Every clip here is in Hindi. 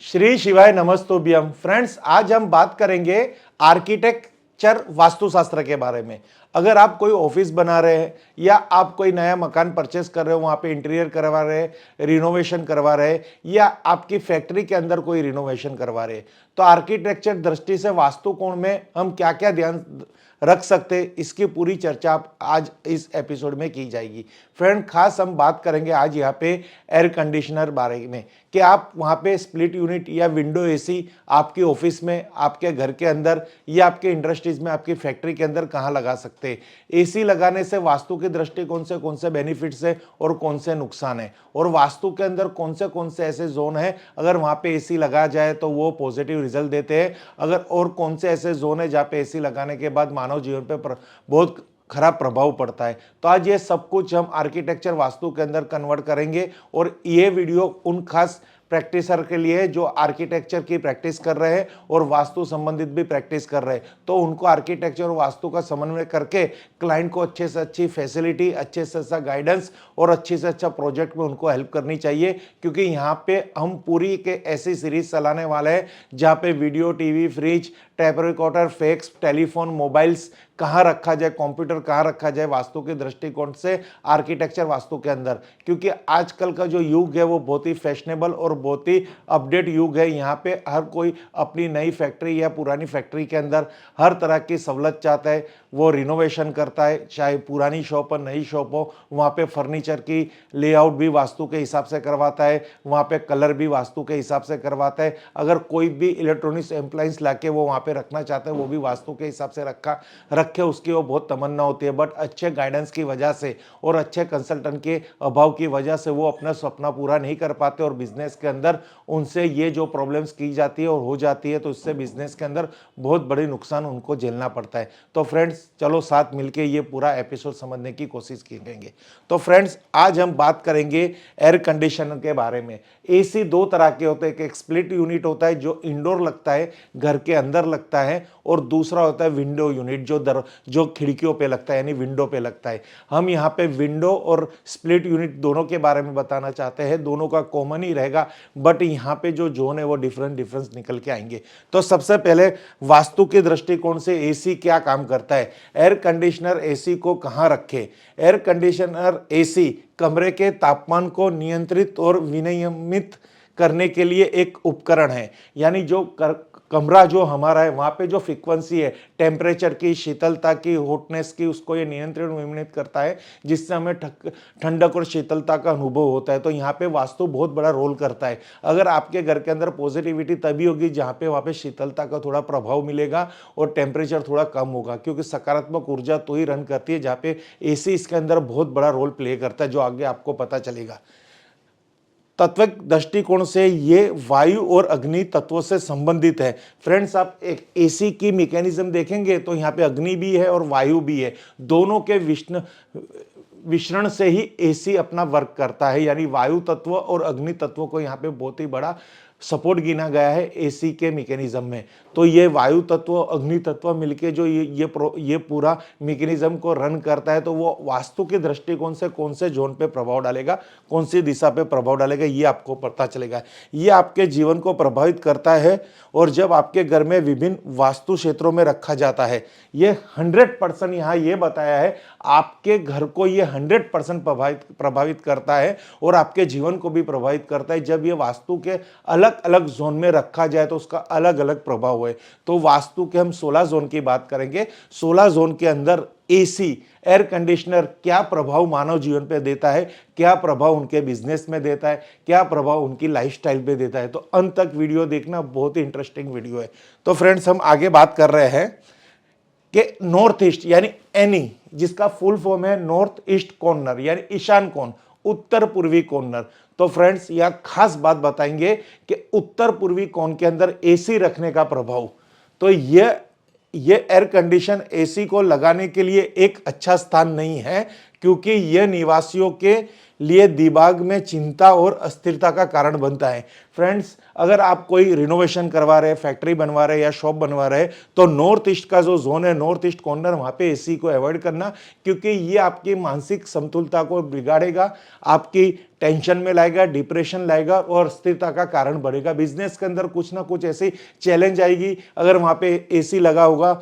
श्री शिवाय नमस्तुभ्यम। फ्रेंड्स, आज हम बात करेंगे आर्किटेक्चर वास्तुशास्त्र के बारे में। अगर आप कोई ऑफिस बना रहे हैं या आप कोई नया मकान परचेस कर रहे हो, वहां पे इंटीरियर करवा रहे हैं, रिनोवेशन करवा रहे हैं, या आपकी फैक्ट्री के अंदर कोई रिनोवेशन करवा रहे हैं, तो आर्किटेक्चर दृष्टि से वास्तु कोण में हम क्या क्या ध्यान रख सकते हैं, इसकी पूरी चर्चा आज इस एपिसोड में की जाएगी। फ्रेंड, खास हम बात करेंगे आज यहाँ पे एयर कंडीशनर बारे में कि आप वहाँ पे स्प्लिट यूनिट या विंडो एसी आपकी ऑफिस में, आपके घर के अंदर या आपके इंडस्ट्रीज में, आपकी फैक्ट्री के अंदर कहाँ लगा सकते हैं। एसी लगाने से वास्तु के दृष्टिकोण से कौन से बेनिफिट्स है और कौन से नुकसान है, और वास्तु के अंदर कौन से ऐसे जोन है अगर वहाँ पे एसी लगाया जाए तो वो पॉजिटिव रिजल्ट देते हैं, अगर और कौन से ऐसे जोन है जहाँ पे एसी लगाने के बाद मानव जीवन पे बहुत खराब प्रभाव पड़ता है। तो आज ये सब कुछ हम आर्किटेक्चर वास्तु के अंदर कन्वर्ट करेंगे, और ये वीडियो उन खास प्रैक्टिसर के लिए जो आर्किटेक्चर की प्रैक्टिस कर रहे हैं और वास्तु संबंधित भी प्रैक्टिस कर रहे हैं, तो उनको आर्किटेक्चर और वास्तु का समन्वय करके क्लाइंट को अच्छे से अच्छी फैसिलिटी, अच्छे से अच्छा गाइडेंस और अच्छे से अच्छा प्रोजेक्ट में उनको हेल्प करनी चाहिए। क्योंकि यहाँ पे हम पूरी के ऐसी सीरीज चलाने वाले हैं जहाँ पे video, TV, fridge, tape recorder, fax, telephone, mobiles कहाँ रखा जाए, कंप्यूटर कहाँ रखा जाए वास्तु के दृष्टिकोण से आर्किटेक्चर वास्तु के अंदर। क्योंकि आजकल का जो युग है वो बहुत ही फैशनेबल और बहुत ही अपडेट युग है। यहाँ पे हर कोई अपनी नई फैक्ट्री या पुरानी फैक्ट्री के अंदर हर तरह की सहूलत चाहता है, वो रिनोवेशन करता है, चाहे पुरानी शॉप हो नई शॉप हो। वहाँ पे फर्नीचर की लेआउट भी वास्तु के हिसाब से करवाता है, वहाँ पे कलर भी वास्तु के हिसाब से करवाता है। अगर कोई भी इलेक्ट्रॉनिक्स एप्लायंस लाके वो वहाँ पे रखना चाहते हैं, वो भी वास्तु के हिसाब से रखे, उसकी वो बहुत तमन्ना होती है। बट अच्छे गाइडेंस की वजह से और अच्छे कंसल्टेंट के अभाव की वजह से वो अपना सपना पूरा नहीं कर पाते, और बिजनेस के अंदर उनसे ये जो प्रॉब्लम्स की जाती है और हो जाती है, तो इससे बिजनेस के अंदर बहुत बड़ी नुकसान उनको झेलना पड़ता है। तो फ्रेंड्स, चलो साथ मिलके ये पूरा एपिसोड समझने की कोशिश करेंगे। तो फ्रेंड्स, आज हम बात करेंगे एयर कंडीशनर के बारे में। एसी दो तरह के होते हैं, एक स्प्लिट यूनिट होता है जो इंडोर लगता है, घर के अंदर लगता है, और दूसरा होता है विंडो यूनिट जो खिड़कियों पे लगता है, यानी विंडो पे लगता है। हम यहाँ पे विंडो और स्प्लिट यूनिट दोनों के बारे में बताना चाहते हैं। दोनों का कॉमन ही रहेगा, बट यहाँ पे जो जोन है वो डिफरेंस निकल के आएंगे। तो सबसे पहले वास्तु के दृष्टिकोण से एसी क्या काम करता है, एयर कंडीशनर एसी को कहाँ रखे। एयर कंडीशनर एसी कमरे के तापमान को नियंत्रित और विनियमित करने के लिए एक उपकरण है। यानी जो कमरा जो हमारा है वहाँ पे जो फ्रीक्वेंसी है टेम्परेचर की, शीतलता की, हॉटनेस की, उसको ये नियंत्रण विनियमित करता है, जिससे हमें ठंडक और शीतलता का अनुभव होता है। तो यहाँ पे वास्तु बहुत बड़ा रोल करता है। अगर आपके घर के अंदर पॉजिटिविटी तभी होगी जहाँ पे वहाँ पे शीतलता का थोड़ा प्रभाव मिलेगा और टेम्परेचर थोड़ा कम होगा, क्योंकि सकारात्मक ऊर्जा तो ही रन करती है जहाँ पे एसी इसके अंदर बहुत बड़ा रोल प्ले करता है, जो आगे आपको पता चलेगा। तत्विक दृष्टिकोण से ये वायु और अग्नि तत्वों से संबंधित है। फ्रेंड्स, आप एक एसी की मैकेनिज्म देखेंगे तो यहाँ पे अग्नि भी है और वायु भी है। दोनों के विश्रण से ही एसी अपना वर्क करता है। यानी वायु तत्व और अग्नि तत्व को यहाँ पे बहुत ही बड़ा सपोर्ट गिना गया है एसी के मैकेनिज्म में। तो ये वायु तत्व, अग्नि तत्व मिलके जो ये पूरा मैकेनिज्म को रन करता है, तो वो वास्तु के दृष्टिकोण से कौन से जोन पे प्रभाव डालेगा, कौन सी दिशा पे प्रभाव डालेगा, ये आपको पता चलेगा। ये आपके जीवन को प्रभावित करता है, और जब आपके घर में विभिन्न वास्तु क्षेत्रों में रखा जाता है, ये 100% यहाँ ये बताया है, आपके घर को ये 100% प्रभावित करता है और आपके जीवन को भी प्रभावित करता है। जब ये वास्तु के अलग अलग जोन में रखा जाए तो उसका अलग अलग प्रभाव है। तो वास्तु के हम 16 जोन की बात करेंगे। 16 जोन के अंदर एसी, एयर कंडीशनर क्या प्रभाव मानव जीवन पे देता है, क्या प्रभाव उनके बिजनेस में देता है, क्या प्रभाव उनकी लाइफस्टाइल पे देता है। तो अंत तक वीडियो देखना, बहुत ही इंटरेस्टिंग वीडियो है। तो फ्रेंड्स, हम आगे बात कर रहे हैं कि नॉर्थ ईस्ट यानी एनी, जिसका फुल फॉर्म है नॉर्थ ईस्ट कॉर्नर, यानी ईशान कोण, उत्तर पूर्वी कॉर्नर। तो फ्रेंड्स, यह खास बात बताएंगे कि उत्तर पूर्वी कोण के अंदर एसी रखने का प्रभाव। तो ये एयर कंडीशन एसी को लगाने के लिए एक अच्छा स्थान नहीं है, क्योंकि यह निवासियों के लिए दिमाग में चिंता और अस्थिरता का कारण बनता है। फ्रेंड्स, अगर आप कोई रिनोवेशन करवा रहे, फैक्ट्री बनवा रहे या शॉप बनवा रहे, तो नॉर्थ ईस्ट का जो जोन है, नॉर्थ ईस्ट कॉर्नर, वहां पे एसी को अवॉइड करना, क्योंकि ये आपकी मानसिक समतुलता को बिगाड़ेगा, आपकी टेंशन में लाएगा, डिप्रेशन लाएगा और अस्थिरता का कारण बढ़ेगा। बिजनेस के अंदर कुछ ना कुछ ऐसी चैलेंज आएगी। अगर वहां पे एसी लगा होगा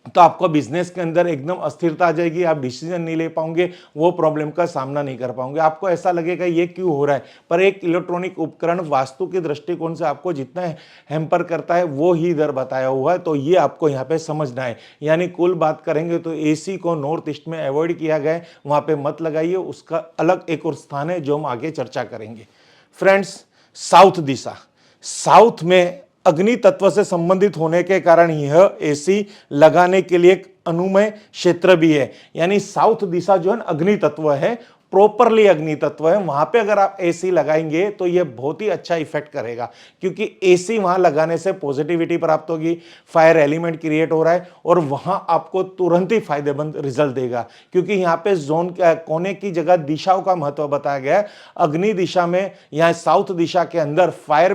तो आपको बिजनेस के अंदर एकदम अस्थिरता आ जाएगी, आप डिसीजन नहीं ले पाओगे, वो प्रॉब्लम का सामना नहीं कर पाओगे। आपको ऐसा लगेगा ये क्यों हो रहा है, पर एक इलेक्ट्रॉनिक उपकरण वास्तु के दृष्टिकोण से आपको जितना हैम्पर करता है वो ही इधर बताया हुआ है, तो ये आपको यहाँ पे समझना है। यानी कुल बात करेंगे तो एसी को नॉर्थ ईस्ट में अवॉइड किया गया है, वहां पे मत लगाइए, उसका अलग एक और स्थान है जो हम आगे चर्चा करेंगे। फ्रेंड्स, साउथ दिशा, साउथ में अग्नि तत्व से संबंधित होने के कारण यह एसी लगाने के लिए एक अनुमय क्षेत्र भी है। यानी साउथ दिशा जो है अग्नि तत्व है, प्रॉपरली अग्नि तत्व है, वहां पे अगर आप एसी लगाएंगे तो यह बहुत ही अच्छा इफेक्ट करेगा, क्योंकि एसी वहां लगाने से पॉजिटिविटी प्राप्त होगी, फायर एलिमेंट क्रिएट हो रहा है और वहां आपको तुरंत ही फायदेमंद रिजल्ट देगा। क्योंकि यहाँ पे जोन कोने की जगह दिशाओं का महत्व बताया गया है। अग्नि दिशा में, यहाँ साउथ दिशा के अंदर फायर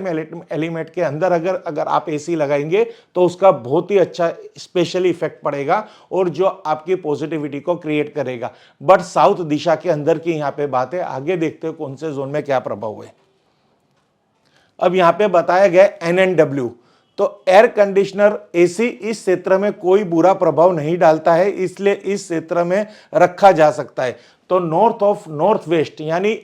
एलिमेंट के अंदर अगर आप एसी लगाएंगे तो उसका बहुत ही अच्छा स्पेशली इफेक्ट पड़ेगा और जो आपकी पॉजिटिविटी को क्रिएट करेगा। बट साउथ दिशा के अंदर की यहां पे बात है, आगे देखते हो कौन से जोन में क्या प्रभाव है। अब यहां पे बताया गया NNW, तो एयर कंडीशनर एसी इस क्षेत्र में कोई बुरा प्रभाव नहीं डालता है, इसलिए इस क्षेत्र में रखा जा सकता है। तो नॉर्थ ऑफ नॉर्थ वेस्ट यानी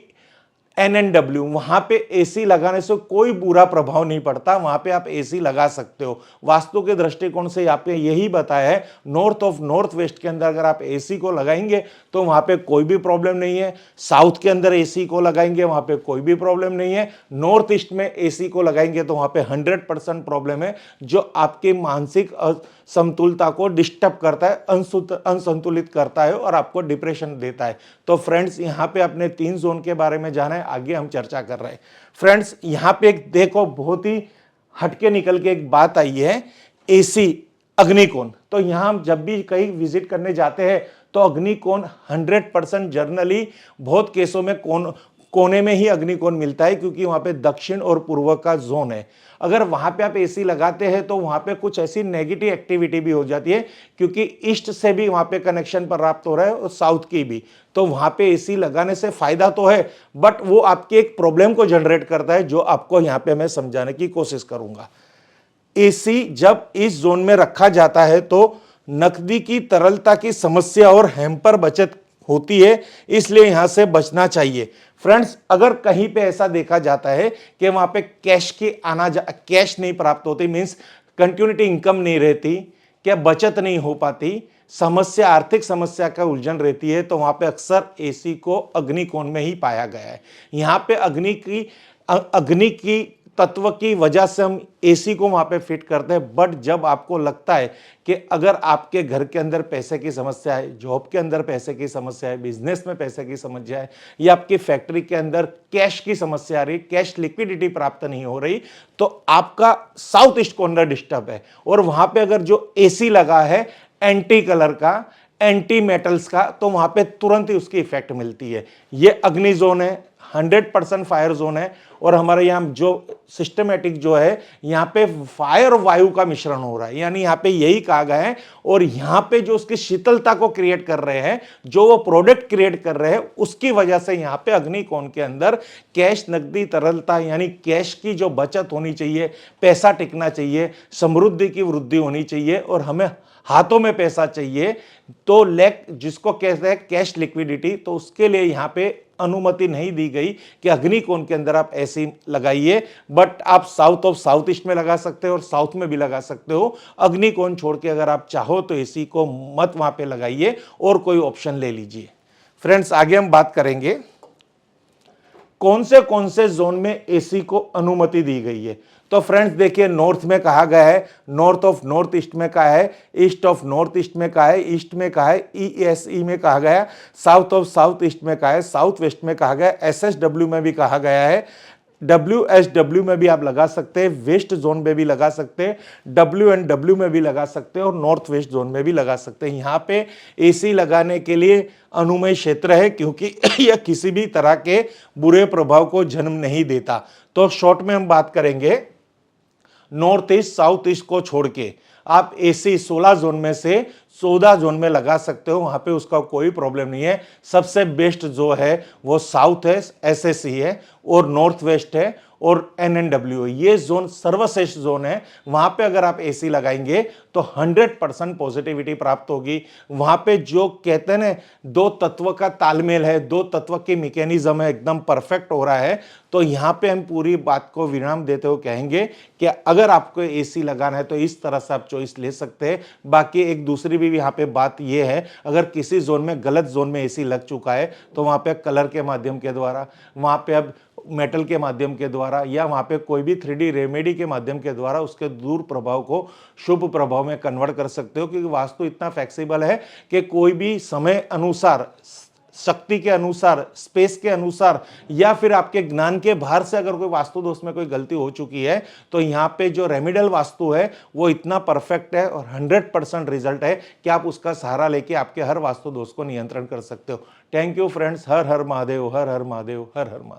NNW, वहां पे एसी लगाने से कोई बुरा प्रभाव नहीं पड़ता, वहां पे आप एसी लगा सकते हो। वास्तु के दृष्टिकोण से यहाँ पे यही बताया है, नॉर्थ ऑफ नॉर्थ वेस्ट के अंदर अगर आप एसी को लगाएंगे तो वहां पे कोई भी प्रॉब्लम नहीं है। साउथ के अंदर एसी को लगाएंगे, वहां पे कोई भी प्रॉब्लम नहीं है। नॉर्थ ईस्ट में एसी को लगाएंगे तो वहां पे 100% प्रॉब्लम है, जो आपकी मानसिक समतुलता को डिस्टर्ब करता है, अनसंतुलित करता है और आपको डिप्रेशन देता है। तो फ्रेंड्स, यहाँ पे अपने 3 जोन के बारे में जाना है, आगे हम चर्चा कर रहे हैं। फ्रेंड्स, यहाँ पे एक देखो बहुत ही हटके निकल के एक बात आई है, एसी अग्निकोण। तो यहाँ हम जब भी कहीं विजिट करने जाते हैं तो अग्निकोण 100% जर्नली बहुत केसों में कोने में ही अग्निकोण मिलता है, क्योंकि वहां पे दक्षिण और पूर्व का जोन है। अगर वहां पे आप एसी लगाते हैं तो वहां पे कुछ ऐसी नेगेटिव एक्टिविटी भी हो जाती है, क्योंकि ईस्ट से भी वहां पे कनेक्शन प्राप्त हो रहा है और साउथ की भी। तो वहां पे एसी लगाने से फायदा तो है, बट वो आपकी एक प्रॉब्लम को जनरेट करता है, जो आपको यहां पे मैं समझाने की कोशिश करूंगा। एसी जब इस जोन में रखा जाता है तो नकदी की तरलता की समस्या और हैम्पर बचत होती है, इसलिए यहां से बचना चाहिए। फ्रेंड्स, अगर कहीं पे ऐसा देखा जाता है कि वहां पे कैश नहीं प्राप्त होती, मींस कंटिन्यूटी इनकम नहीं रहती, क्या बचत नहीं हो पाती, समस्या आर्थिक समस्या का उलझन रहती है, तो वहां पे अक्सर एसी को अग्निकोण में ही पाया गया है। यहां पे अग्नि की तत्व की वजह से हम एसी को वहां पे फिट करते हैं। बट जब आपको लगता है कि अगर आपके घर के अंदर पैसे की समस्या है, जॉब के अंदर पैसे की समस्या है, बिजनेस में पैसे की समस्या है, या आपकी फैक्ट्री के अंदर कैश की समस्या आ रही, कैश लिक्विडिटी प्राप्त नहीं हो रही, तो आपका साउथ ईस्ट कॉर्नर डिस्टर्ब है। और वहां पे अगर जो एसी लगा है एंटी कलर का, एंटी मेटल्स का, तो वहां पे तुरंत ही उसकी इफेक्ट मिलती है। ये अग्नि जोन है, 100% फायर जोन है, और हमारे यहाँ जो सिस्टमेटिक जो है, यहाँ पे फायर और वायु का मिश्रण हो रहा है, यानी यहाँ पे यही कहा गया है। और यहाँ पे जो उसकी शीतलता को क्रिएट कर रहे हैं, जो वो प्रोडक्ट क्रिएट कर रहे हैं, उसकी वजह से यहाँ पे अग्निकोण के अंदर कैश, नकदी तरलता, यानी कैश की जो बचत होनी चाहिए, पैसा टिकना चाहिए, समृद्धि की वृद्धि होनी चाहिए, और हमें हाथों में पैसा चाहिए, तो जिसको कहते हैं कैश लिक्विडिटी, तो उसके लिए यहाँ पे अनुमति नहीं दी गई कि अग्निकोण के अंदर आप ऐसी लगाइए। बट आप साउथ ईस्ट में लगा सकते हो और साउथ में भी लगा सकते हो। अग्निकोण छोड़ के अगर आप चाहो तो एसी को मत वहां पे लगाइए और कोई ऑप्शन ले लीजिए। फ्रेंड्स, आगे हम बात करेंगे कौन से जोन में एसी को अनुमति दी गई है। तो फ्रेंड्स देखिए, नॉर्थ में कहा गया है, नॉर्थ ऑफ नॉर्थ ईस्ट में कहा है, ईस्ट ऑफ नॉर्थ ईस्ट में कहा है, ईस्ट में कहा है, ESE में कहा गया, साउथ ऑफ साउथ ईस्ट में कहा है, साउथ वेस्ट में कहा गया, SSW में भी कहा गया है, WSW में भी आप लगा सकते हैं, वेस्ट जोन में भी लगा सकते हैं, WNW में भी लगा सकते हैं और नॉर्थ वेस्ट जोन में भी लगा सकते हैं। यहाँ पे एसी लगाने के लिए अनुमय क्षेत्र है, क्योंकि यह किसी भी तरह के बुरे प्रभाव को जन्म नहीं देता। तो शॉर्ट में हम बात करेंगे, नॉर्थ ईस्ट साउथ ईस्ट को छोड़ के आप एसी 16 जोन में से 14 जोन में लगा सकते हो, वहां पे उसका कोई प्रॉब्लम नहीं है। सबसे बेस्ट जो है वो साउथ है, SSE है, और नॉर्थ वेस्ट है और NNW है। ये जोन सर्वश्रेष्ठ जोन है। वहां पे अगर आप एसी लगाएंगे तो 100% पॉजिटिविटी प्राप्त होगी। वहां पे जो कहते हैं ना, दो तत्व का तालमेल है, दो तत्व की मैकेनिज्म है, एकदम परफेक्ट हो रहा है। तो यहां पे हम पूरी बात को विराम देते हुए कहेंगे कि अगर आपको एसी लगाना है तो इस तरह से आप चॉइस ले सकते हैं। बाकी एक दूसरी भी यहाँ पे बात ये है, अगर किसी जोन में, गलत जोन में एसी लग चुका है तो वहां पे कलर के माध्यम के द्वारा, वहां पे अब मेटल के माध्यम के द्वारा, या वहां पे कोई भी 3D रेमेडी के माध्यम के द्वारा उसके दूर प्रभाव को शुभ प्रभाव में कन्वर्ट कर सकते हो। क्योंकि वास्तु इतना फ्लेक्सिबल है कि कोई भी समय अनुसार, शक्ति के अनुसार, स्पेस के अनुसार, या फिर आपके ज्ञान के बाहर से अगर कोई वास्तु दोष में कोई गलती हो चुकी है तो यहाँ पे जो रेमिडल वास्तु है वो इतना परफेक्ट है और 100% रिजल्ट है कि आप उसका सहारा लेके आपके हर वास्तु दोष को नियंत्रण कर सकते हो। Thank you friends. Her her Mahadev, her her Mahadev, her her Mahadev.